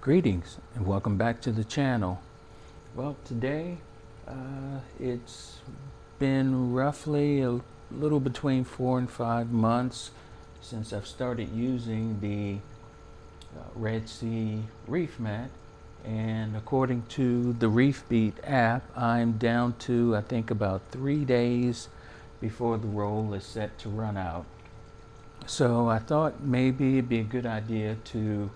Greetings and welcome back to the channel. Well, today it's been roughly a little between 4 and 5 months since I've started using the Red Sea ReefMat, and according to the ReefBeat app, I'm down to I think about 3 days before the roll is set to run out. So I thought maybe it'd be a good idea to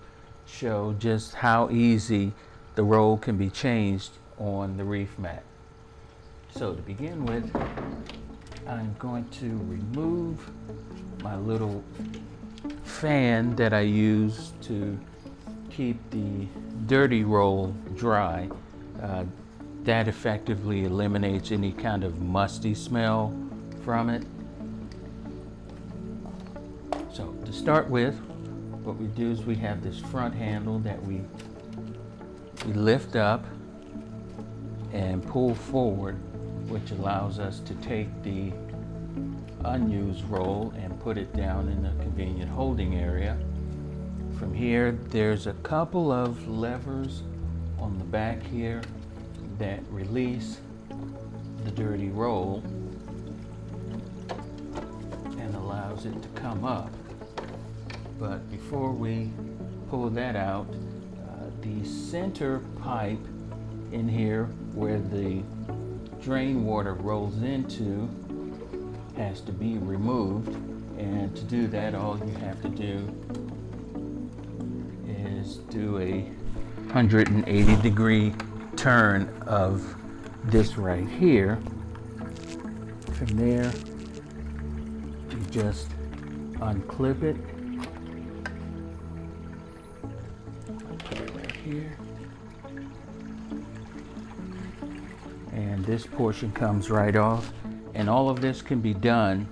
show just how easy the roll can be changed on the ReefMat. So to begin with, I'm going to remove my little fan that I use to keep the dirty roll dry. That effectively eliminates any kind of musty smell from it. So to start with, what we do is we have this front handle that we lift up and pull forward, which allows us to take the unused roll and put it down in a convenient holding area. From here, there's a couple of levers on the back here that release the dirty roll and allows it to come up. But before we pull that out, the center pipe in here where the drain water rolls into has to be removed. And to do that, all you have to do is do a 180-degree turn of this right here. From there, you just unclip it. Here, and this portion comes right off, and all of this can be done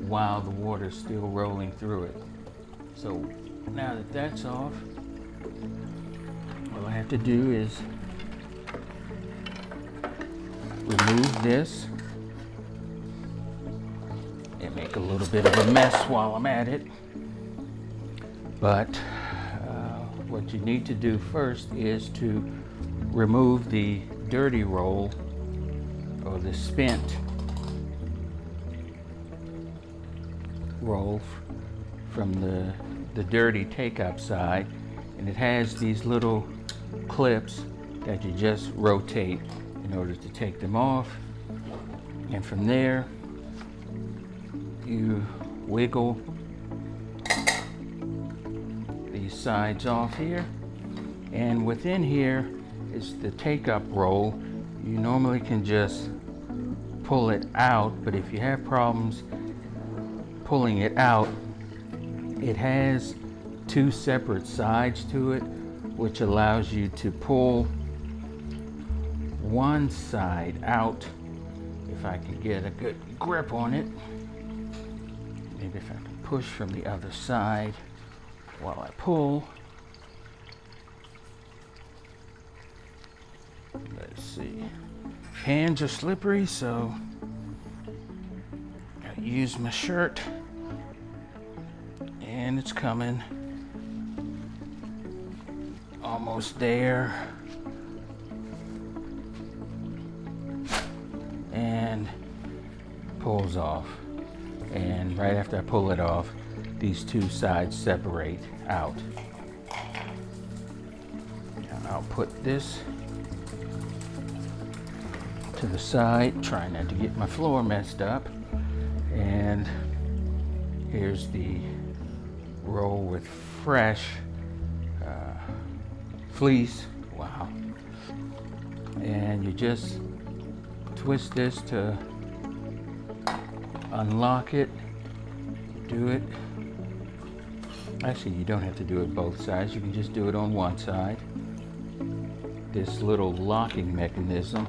while the water is still rolling through it. So now that that's off, all I have to do is remove this and make a little bit of a mess while I'm at it, but what you need to do first is to remove the dirty roll or the spent roll from the dirty take-up side, and it has these little clips that you just rotate in order to take them off. And from there you wiggle these sides off here, and within here is the take-up roll. You normally can just pull it out, but if you have problems pulling it out, it has two separate sides to it, which allows you to pull one side out. If I can get a good grip on it, maybe if I can push from the other side while I pull. Let's see. Hands are slippery, so I use my shirt, and it's coming. Almost there. And pulls off. And right after I pull it off, these two sides separate out. And I'll put this to the side, trying not to get my floor messed up. And here's the roll with fresh fleece. Wow. And you just twist this to unlock it. Do it. Actually, you don't have to do it both sides. You can just do it on one side. This little locking mechanism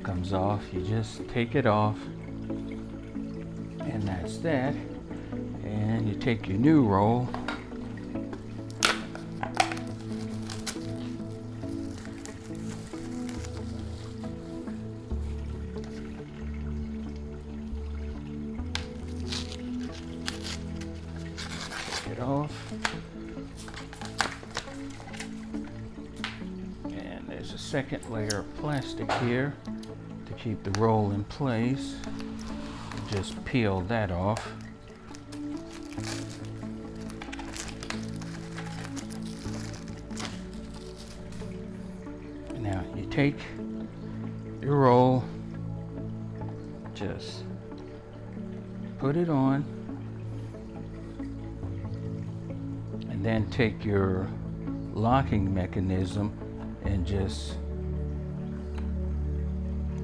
comes off. You just take it off, and that's that. And you take your new roll, take it off, there's a second layer of plastic here to keep the roll in place. Just peel that off. Now you take your roll, just put it on, and then take your locking mechanism and just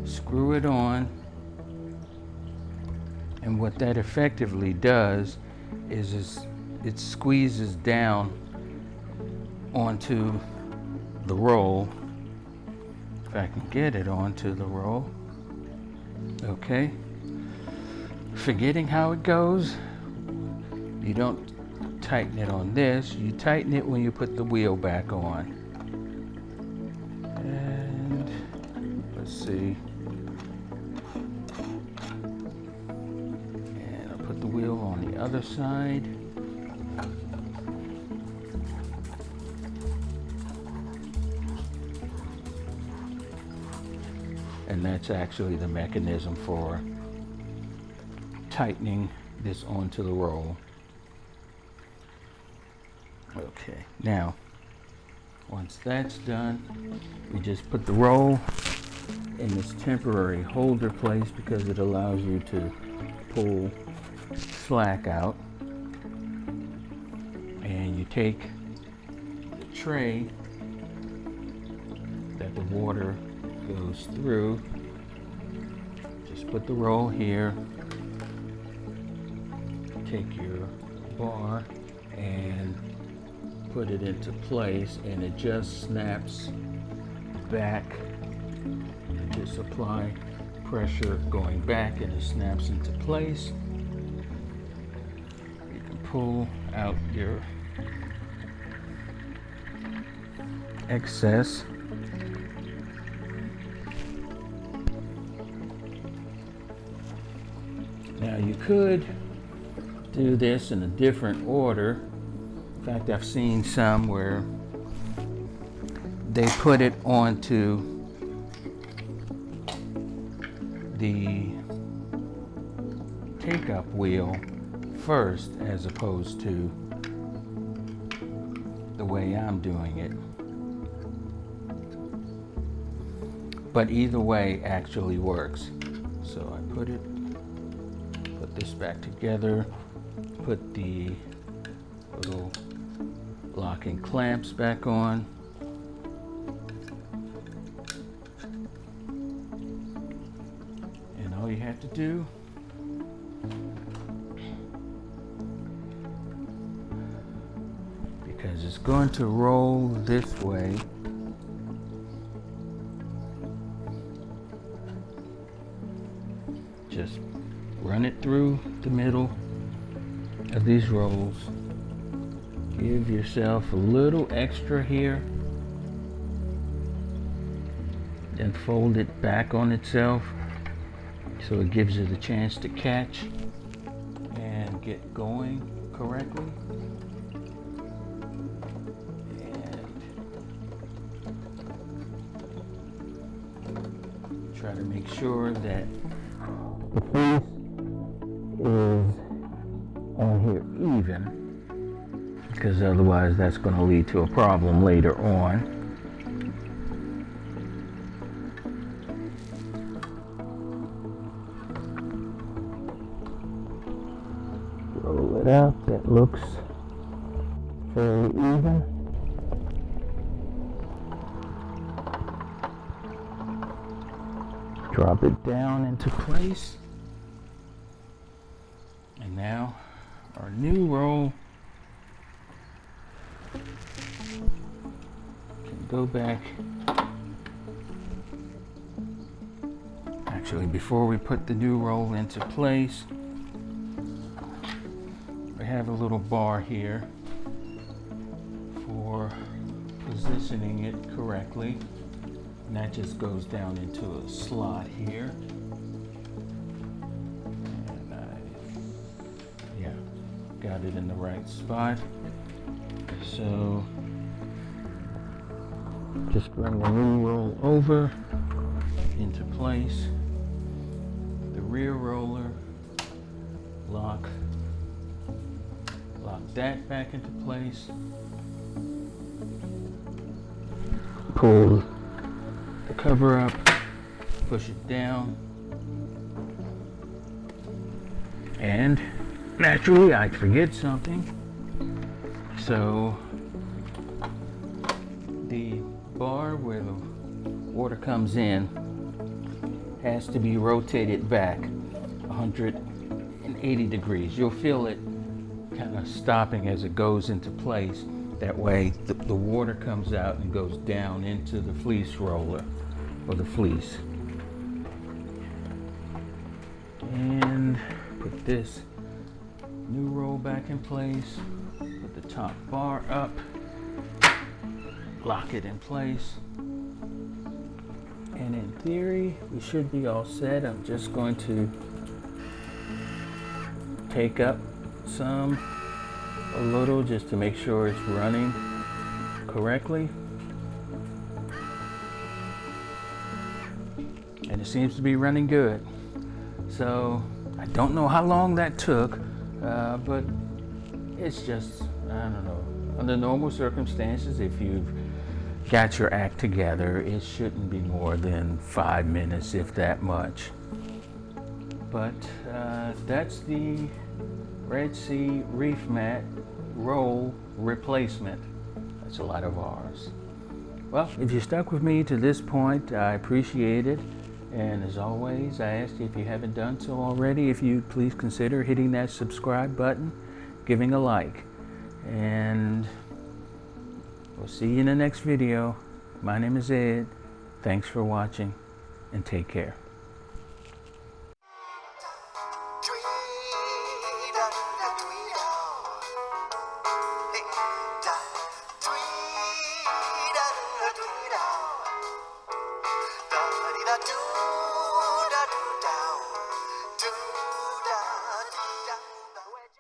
screw it on. And what that effectively does is it squeezes down onto the roll. If I can get it onto the roll. Okay. Forgetting how it goes, you don't tighten it on this, you tighten it when you put the wheel back on. And let's see. And I'll put the wheel on the other side. And that's actually the mechanism for tightening this onto the roll. Okay, now once that's done, we just put the roll in this temporary holder place because it allows you to pull slack out. And you take the tray that the water goes through, just put the roll here, take your bar and put it into place, and it just snaps back. You just apply pressure going back and it snaps into place. You can pull out your excess. Now you could do this in a different order. In fact, I've seen some where they put it onto the take-up wheel first as opposed to the way I'm doing it. But either way actually works. So I put this back together, put the little locking clamps back on, and all you have to do because it's going to roll this way, just run it through the middle of these rolls. Give yourself a little extra here, then fold it back on itself so it gives it a chance to catch and get going correctly. And try to make sure that the fleece is on here even, because otherwise that's going to lead to a problem later on. Roll it out. That looks fairly even. Drop it down into place. And now our new roll can go back. Actually, before we put the new roll into place, we have a little bar here for positioning it correctly. And that just goes down into a slot here. Got it in the right spot. So Just bring the new roll over into place. The rear roller, lock that back into place. Pull the cover up, push it down, and naturally I'd forget something. So the bar where the water comes in has to be rotated back 180 degrees. You'll feel it kind of stopping as it goes into place. That way the water comes out and goes down into the fleece roller or the fleece. And put this new roll back in place. Put the top bar up. Lock it in place. And in theory, we should be all set. I'm just going to take up a little just to make sure it's running correctly. And it seems to be running good. So I don't know how long that took, but it's just, I don't know. Under normal circumstances, if you've got your act together, it shouldn't be more than 5 minutes, if that much. But that's the Red Sea ReefMat roll replacement. That's a lot of R's. Well, if you stuck with me to this point, I appreciate it. And as always, I ask you, if you haven't done so already, if you'd please consider hitting that subscribe button, giving a like. And we'll see you in the next video. My name is Ed. Thanks for watching, and take care. Do